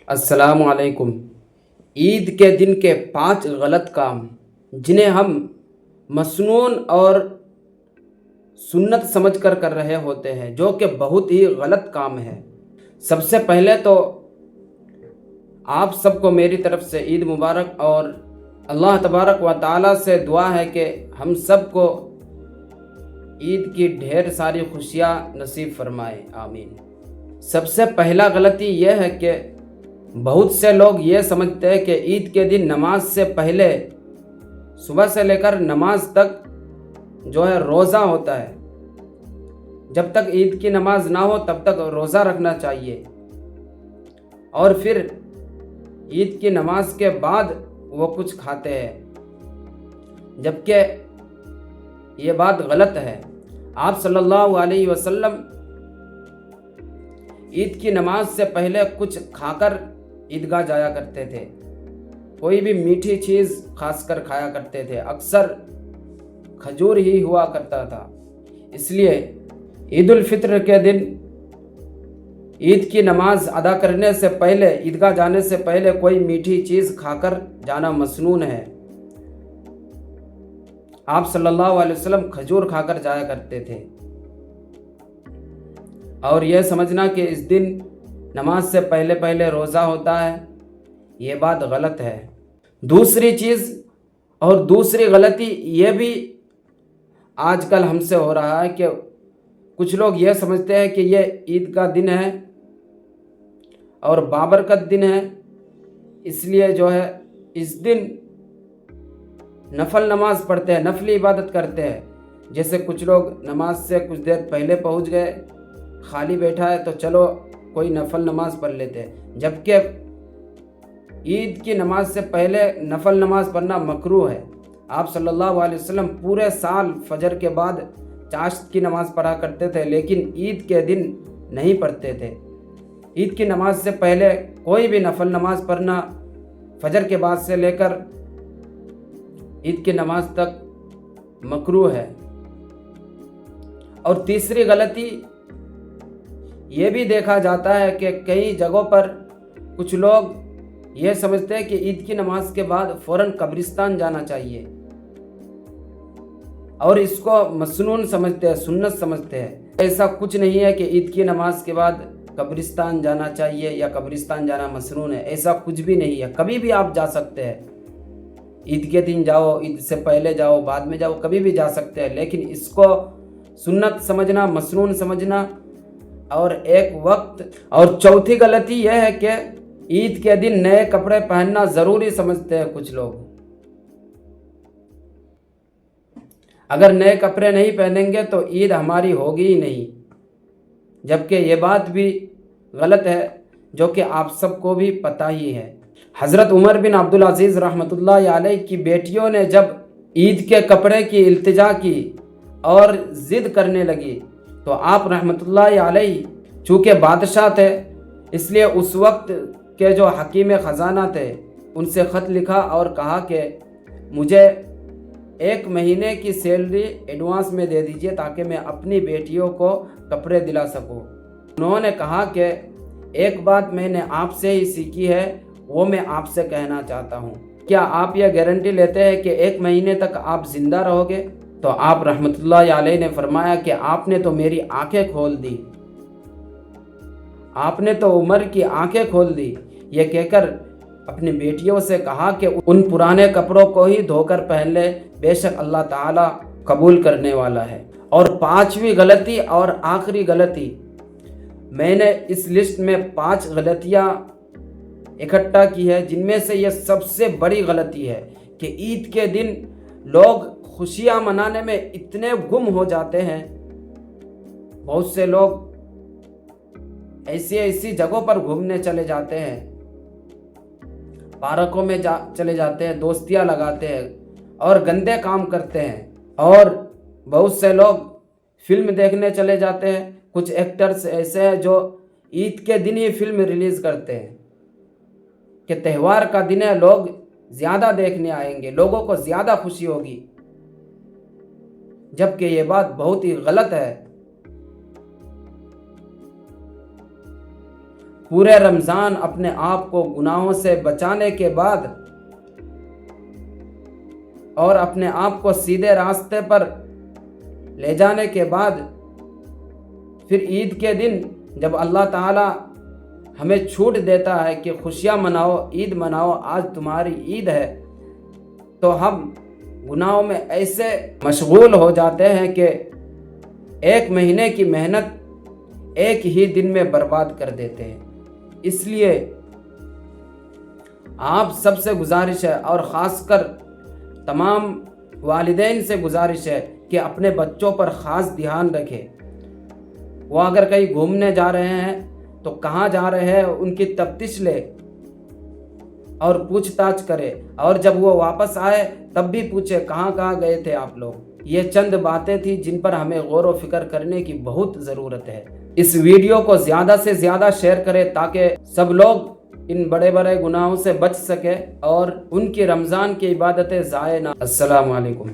अस्सलाम वालेकुम। ईद के दिन के 5 गलत काम जिन्हें हम मसनून और सुन्नत समझकर कर रहे होते हैं, जो कि बहुत ही गलत काम है। सबसे पहले तो आप सबको मेरी तरफ से ईद मुबारक, और अल्लाह तबारक व ताला से दुआ है कि हम सबको ईद की ढेर सारी खुशियाँ नसीब फरमाए, आमीन। सबसे पहला गलती यह है कि बहुत से लोग ये समझते हैं कि ईद के दिन नमाज से पहले सुबह से लेकर नमाज तक जो है रोज़ा होता है। जब तक ईद की नमाज ना हो तब तक रोज़ा रखना चाहिए, और फिर ईद की नमाज के बाद वो कुछ खाते हैं, जबकि ये बात गलत है। आप सल्लल्लाहु अलैहि वसल्लम ईद की नमाज से पहले कुछ खाकर ईदगाह जाया करते थे। कोई भी मीठी चीज़ खासकर खाया करते थे, अक्सर खजूर ही हुआ करता था। इसलिए ईद उल फित्र के दिन ईद की नमाज अदा करने से पहले, ईदगाह जाने से पहले कोई मीठी चीज़ खाकर जाना मसनून है। आप सल्लल्लाहु अलैहि वसल्लम खजूर खाकर जाया करते थे, और यह समझना कि इस दिन नमाज से पहले पहले रोज़ा होता है, ये बात गलत है। दूसरी चीज़ और दूसरी गलती ये भी आजकल हमसे हो रहा है कि कुछ लोग ये समझते हैं कि ये ईद का दिन है और बाबरकत दिन है, इसलिए जो है इस दिन नफल नमाज पढ़ते हैं, नफली इबादत करते हैं। जैसे कुछ लोग नमाज से कुछ देर पहले पहुंच गए, खाली बैठा है तो चलो कोई नफल नमाज पढ़ लेते हैं, जबकि ईद की नमाज से पहले नफल नमाज पढ़ना मकरूह है। आप सल्लल्लाहु अलैहि वसल्लम पूरे साल फजर के बाद चाश्त की नमाज पढ़ा करते थे, लेकिन ईद के दिन नहीं पढ़ते थे। ईद की नमाज से पहले कोई भी नफल नमाज पढ़ना फजर के बाद से लेकर ईद की नमाज तक मकरूह है। और तीसरी गलती ये भी देखा जाता है कि कई जगहों पर कुछ लोग ये समझते हैं कि ईद की नमाज के बाद फ़ौरन कब्रिस्तान जाना चाहिए, और इसको मसनून समझते हैं, सुन्नत समझते हैं। ऐसा कुछ नहीं है कि ईद की नमाज के बाद कब्रिस्तान जाना चाहिए या कब्रिस्तान जाना मसनून है, ऐसा कुछ भी नहीं है। कभी भी आप जा सकते हैं, ईद के दिन जाओ, ईद से पहले जाओ, बाद में जाओ, कभी भी जा सकते हैं। लेकिन इसको सुन्नत समझना, मसनून समझना और एक वक्त। और चौथी गलती यह है कि ईद के दिन नए कपड़े पहनना ज़रूरी समझते हैं कुछ लोग। अगर नए कपड़े नहीं पहनेंगे तो ईद हमारी होगी ही नहीं, जबकि ये बात भी गलत है, जो कि आप सबको भी पता ही है। हज़रत उमर बिन अब्दुल अजीज़ रहमतुल्लाह अलैह की बेटियों ने जब ईद के कपड़े की इल्तिजा की और ज़िद करने लगी, तो आप रहमतुल्लाह अलैह चूँकि बादशाह थे, इसलिए उस वक्त के जो हकीम ख़जाना थे उनसे ख़त लिखा और कहा कि मुझे 1 महीने की सैलरी एडवांस में दे दीजिए ताकि मैं अपनी बेटियों को कपड़े दिला सकूं। उन्होंने कहा कि एक बात मैंने आपसे ही सीखी है, वो मैं आपसे कहना चाहता हूँ, क्या आप यह गारंटी लेते हैं कि 1 महीने तक आप ज़िंदा रहोगे? तो आप रहमतुल्लाह अलैह ने फरमाया कि आपने तो मेरी आंखें खोल दी, आपने तो उमर की आंखें खोल दी। ये कहकर अपनी बेटियों से कहा कि उन पुराने कपड़ों को ही धोकर पहन ले, बेशक अल्लाह ताला कबूल करने वाला है। और 5वीं गलती और आखिरी गलती, मैंने इस लिस्ट में 5 गलतियाँ इकट्ठा की है, जिनमें से ये सबसे बड़ी गलती है कि ईद के दिन लोग खुशियाँ मनाने में इतने गुम हो जाते हैं। बहुत से लोग ऐसी जगहों पर घूमने चले जाते हैं, पार्कों में चले जाते हैं, दोस्तियां लगाते हैं और गंदे काम करते हैं। और बहुत से लोग फिल्म देखने चले जाते हैं। कुछ एक्टर्स ऐसे हैं जो ईद के दिन ही फिल्म रिलीज़ करते हैं कि त्यौहार का दिन है, लोग ज़्यादा देखने आएंगे, लोगों को ज़्यादा खुशी होगी, जबकि ये बात बहुत ही गलत है। पूरे रमज़ान अपने आप को गुनाहों से बचाने के बाद और अपने आप को सीधे रास्ते पर ले जाने के बाद फिर ईद के दिन जब अल्लाह ताला हमें छूट देता है कि खुशियाँ मनाओ, ईद मनाओ, आज तुम्हारी ईद है, तो हम गुनाहों में ऐसे मशगूल हो जाते हैं कि एक महीने की मेहनत एक ही दिन में बर्बाद कर देते हैं। इसलिए आप सबसे गुजारिश है और ख़ासकर तमाम वालिदैन से गुजारिश है कि अपने बच्चों पर ख़ास ध्यान रखें। वो अगर कहीं घूमने जा रहे हैं तो कहाँ जा रहे हैं उनकी तफ्तीश ले और पूछताछ करे, और जब वो वापस आए तब भी पूछे कहाँ कहाँ गए थे आप लोग। ये चंद बातें थी जिन पर हमें गौर व फिक्र करने की बहुत ज़रूरत है। इस वीडियो को ज़्यादा से ज़्यादा शेयर करें ताकि सब लोग इन बड़े बड़े गुनाहों से बच सके और उनकी रमज़ान की इबादतें ज़ाय ना। अस्सलामु अलैकुम।